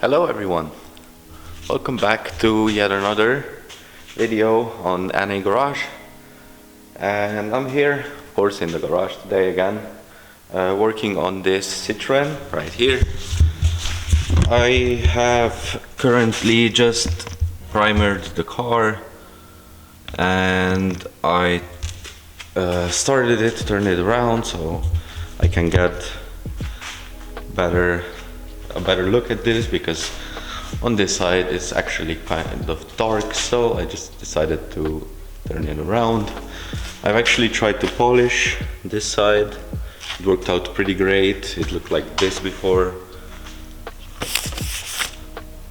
Hello everyone, welcome back to yet another video on NA Garage. And I'm here, of course, in the garage today again, working on this Citroen right here. I have currently just primered the car and I started it, turned it around so I can get a better look at this, because on this side it's actually kind of dark, so I just decided to turn it around. I've actually tried to polish this side. It worked out pretty great. It looked like this before.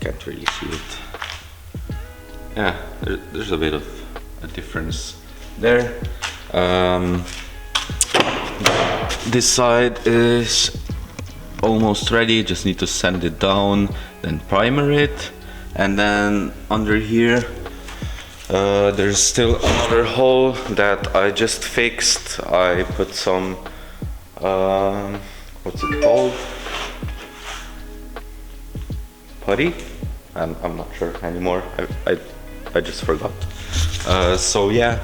Can't really see it. Yeah, there's a bit of a difference there. This side is almost ready, just need to sand it down, then primer it, and then under here there's still another hole that I just fixed. I put some what's it called? Putty? I'm not sure anymore. I just forgot. So yeah,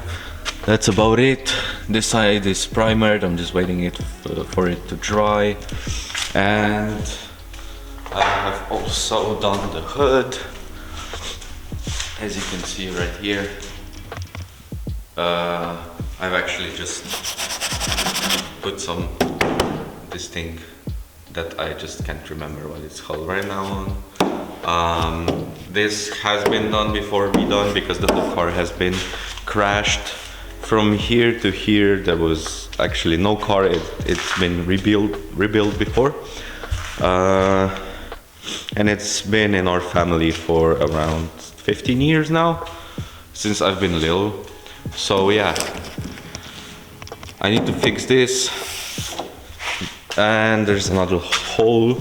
that's about it. This side is primered. I'm just waiting for it to dry. And I have also done the hood, as you can see right here. I've actually just put this thing that I just can't remember what it's called right now on. This has been done before because the whole car has been crashed. From here to here there was actually no car. It's been rebuilt before, and it's been in our family for around 15 years now, since I've been little. So yeah, I need to fix this, and there's another hole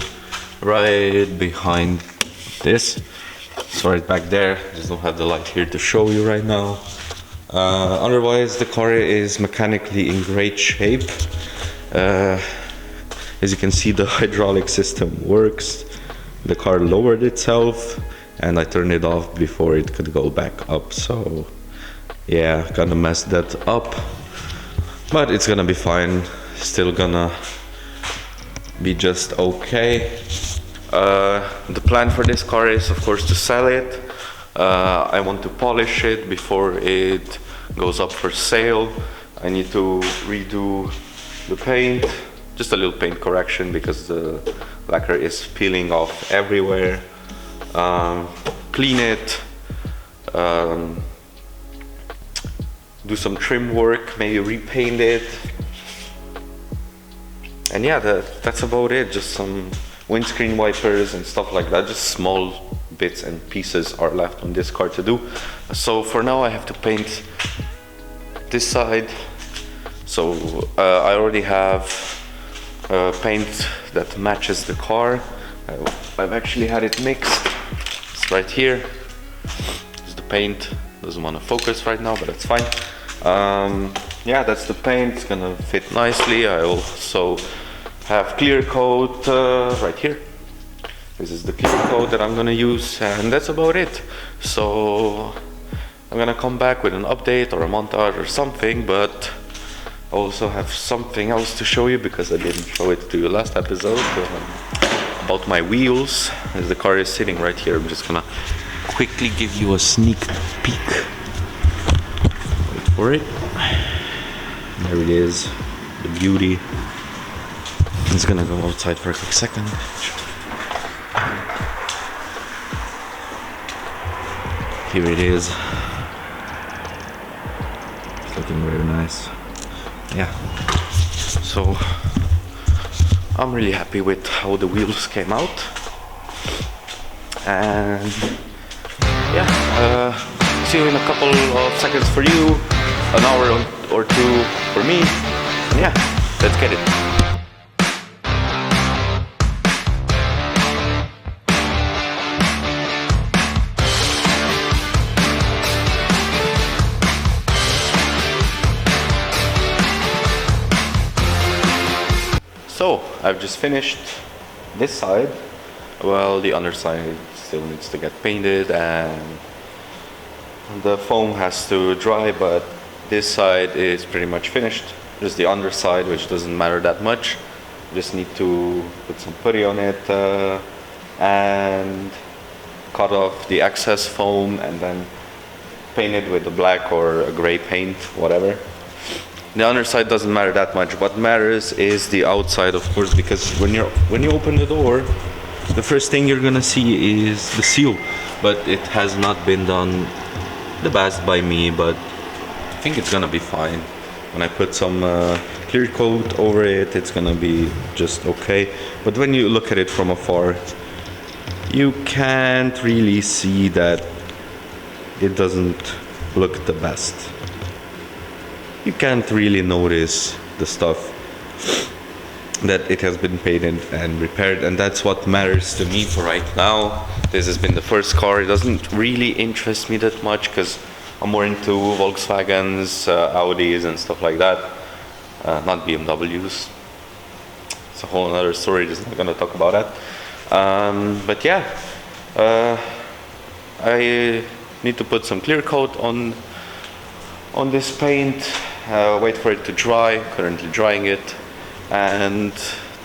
right behind this. It's right back there. I just don't have the light here to show you right now. Otherwise the car is mechanically in great shape. As you can see, the hydraulic system works. The car lowered itself and I turned it off before it could go back up, so yeah, kinda messed that up, but it's gonna be fine. Still gonna be just okay. The plan for this car is, of course, to sell it. I want to polish it before it goes up for sale. I need to redo the paint, just a little paint correction because the lacquer is peeling off everywhere. Clean it, do some trim work, maybe repaint it, and yeah, that's about it. Just some windscreen wipers and stuff like that. Just small bits and pieces are left on this car to do. So for now I have to paint this side. So I already have paint that matches the car. I've actually had it mixed. It's right here. It's the paint. Doesn't want to focus right now, but that's fine. Yeah, that's the paint. It's gonna fit nicely. I also have clear coat right here. This is the clear coat that I'm gonna use, and that's about it. So I'm gonna come back with an update or a montage or something, but I also have something else to show you because I didn't show it to you last episode, about my wheels. As the car is sitting right here, I'm just gonna quickly give you a sneak peek. Wait for it. There it is, the beauty. It's gonna go outside for a quick second. Here it is. It's looking very nice. Yeah. So I'm really happy with how the wheels came out. And yeah, see you in a couple of seconds for you, an hour or two for me. And yeah, let's get it. So I've just finished this side well, the underside still needs to get painted and the foam has to dry, but this side is pretty much finished. Just the underside, which doesn't matter that much. Just need to put some putty on it and cut off the excess foam and then paint it with a black or a gray paint, whatever. The underside doesn't matter that much. What matters is the outside, of course, because when you open the door, the first thing you're gonna see is the seal, but it has not been done the best by me, but I think it's gonna be fine. When I put some clear coat over it, it's gonna be just okay. But when you look at it from afar, you can't really see that it doesn't look the best. You can't really notice the stuff that it has been painted and repaired, and that's what matters to me for right now. This has been the first car. It doesn't really interest me that much because I'm more into Volkswagens, Audis and stuff like that, not BMWs. It's a whole other story, just not gonna talk about that. But yeah, I need to put some clear coat on this paint, wait for it to dry, currently drying it, and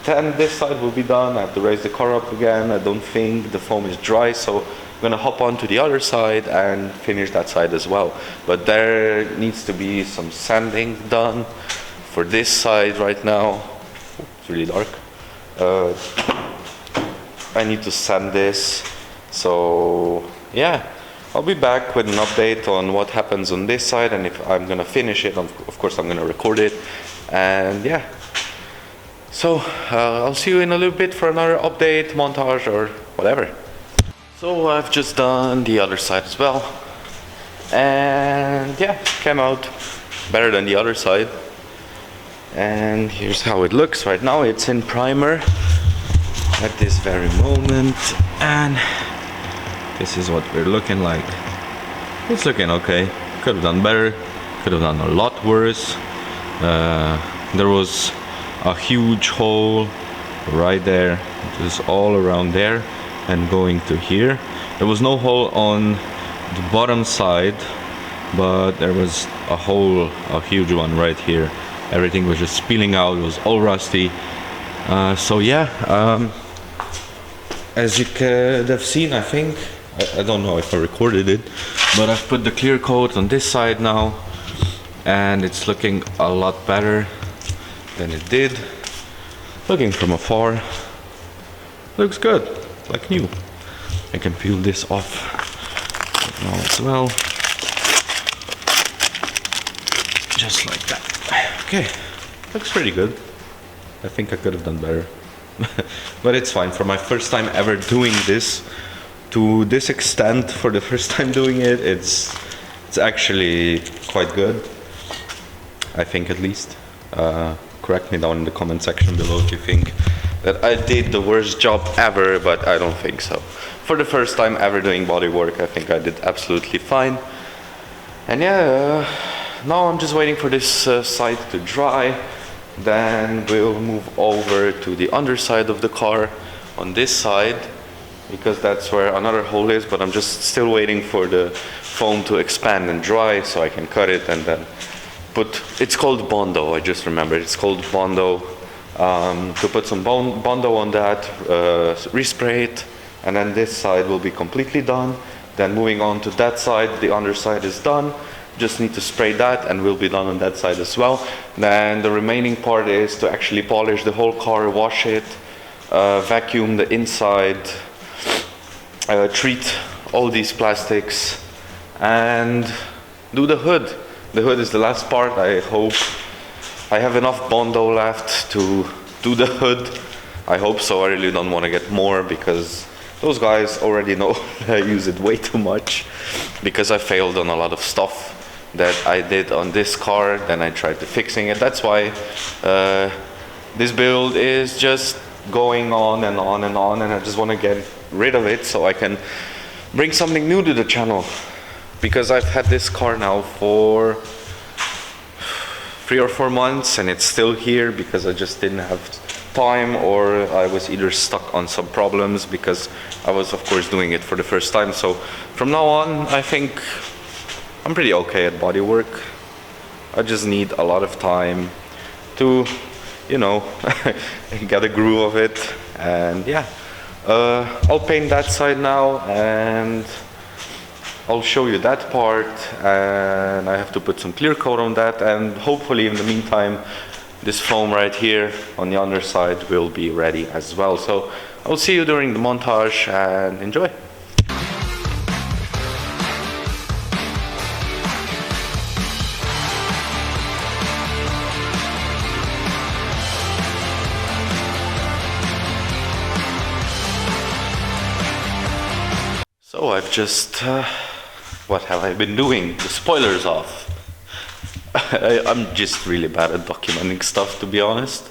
then this side will be done. I have to raise the car up again. I don't think the foam is dry, so I'm gonna hop on to the other side and finish that side as well. But there needs to be some sanding done for this side right now. It's really dark. I need to sand this, so yeah. I'll be back with an update on what happens on this side, and if I'm gonna finish it, of course I'm gonna record it, and yeah. So I'll see you in a little bit for another update, montage, or whatever. So I've just done the other side as well, and yeah, came out better than the other side. And here's how it looks right now. It's in primer at this very moment, and this is what we're looking like. It's looking okay. Could have done better. Could have done a lot worse. There was a huge hole right there. It was all around there and going to here. There was no hole on the bottom side, but there was a hole, a huge one right here. Everything was just spilling out. It was all rusty. So yeah, as you could have seen, I think, I don't know if I recorded it, but I've put the clear coat on this side now, and it's looking a lot better than it did. Looking from afar, looks good, like new. I can peel this off now as well, just like that. Okay, looks pretty good. I think I could have done better, but it's fine. For my first time ever doing this to this extent, for the first time doing it, it's actually quite good, I think, at least. Correct me down in the comment section below if you think that I did the worst job ever, but I don't think so. For the first time ever doing bodywork, I think I did absolutely fine. And yeah, now I'm just waiting for this side to dry. Then we'll move over to the underside of the car on this side, because that's where another hole is, but I'm just still waiting for the foam to expand and dry so I can cut it and then put, it's called Bondo, I just remembered, it's called Bondo, to put some Bondo on that, respray it, and then this side will be completely done. Then moving on to that side, the underside is done, just need to spray that and we'll be done on that side as well. Then the remaining part is to actually polish the whole car, wash it, vacuum the inside, treat all these plastics, and do the hood. The hood is the last part. I hope I have enough Bondo left to do the hood. I hope so. I really don't want to get more, because those guys already know I use it way too much, because I failed on a lot of stuff that I did on this car. Then I tried to fixing it. That's why this build is just going on and on and on, and I just want to get rid of it so I can bring something new to the channel, because I've had this car now for 3 or 4 months and it's still here because I just didn't have time, or I was either stuck on some problems because I was of course doing it for the first time. So from now on, I think I'm pretty okay at bodywork. I just need a lot of time to, you know, get a groove of it. And yeah, I'll paint that side now, and I'll show you that part, and I have to put some clear coat on that, and hopefully in the meantime this foam right here on the underside will be ready as well. So I'll see you during the montage, and enjoy. So I've just, what have I been doing? The spoiler's off. I'm just really bad at documenting stuff, to be honest.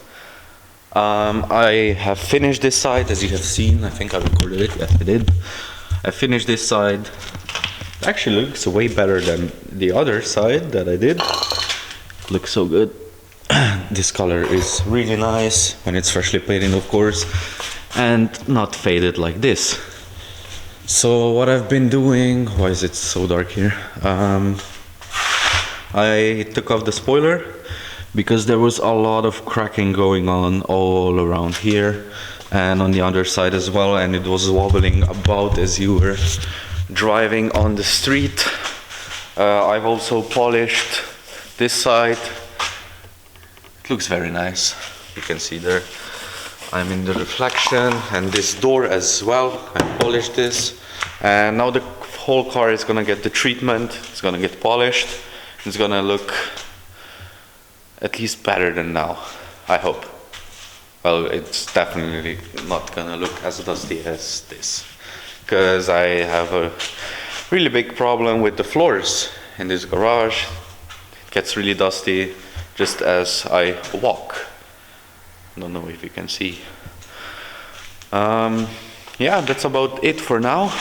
I have finished this side, as you have seen. I think I recorded it. Yes, I did. I finished this side. It actually looks way better than the other side that I did. It looks so good. This color is really nice when it's freshly painted, of course, and not faded like this. So what I've been doing, why is it so dark here? I took off the spoiler because there was a lot of cracking going on all around here and on the other side as well, and it was wobbling about as you were driving on the street. I've also polished this side. It looks very nice. You can see there I'm in the reflection, and this door as well. I polished this, and now the whole car is gonna get the treatment. It's gonna get polished. It's gonna look at least better than now, I hope. Well, it's definitely not gonna look as dusty as this, because I have a really big problem with the floors in this garage. It gets really dusty just as I walk. Don't know if you can see. Yeah, that's about it for now.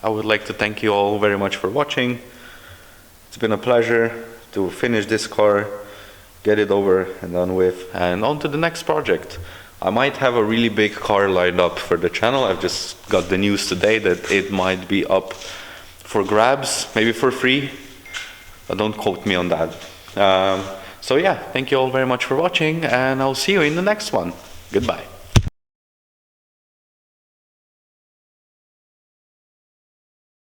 I would like to thank you all very much for watching. It's been a pleasure to finish this car, get it over and done with, and on to the next project. I might have a really big car lined up for the channel. I've just got the news today that it might be up for grabs, maybe for free, but don't quote me on that. So yeah, thank you all very much for watching, and I'll see you in the next one. Goodbye.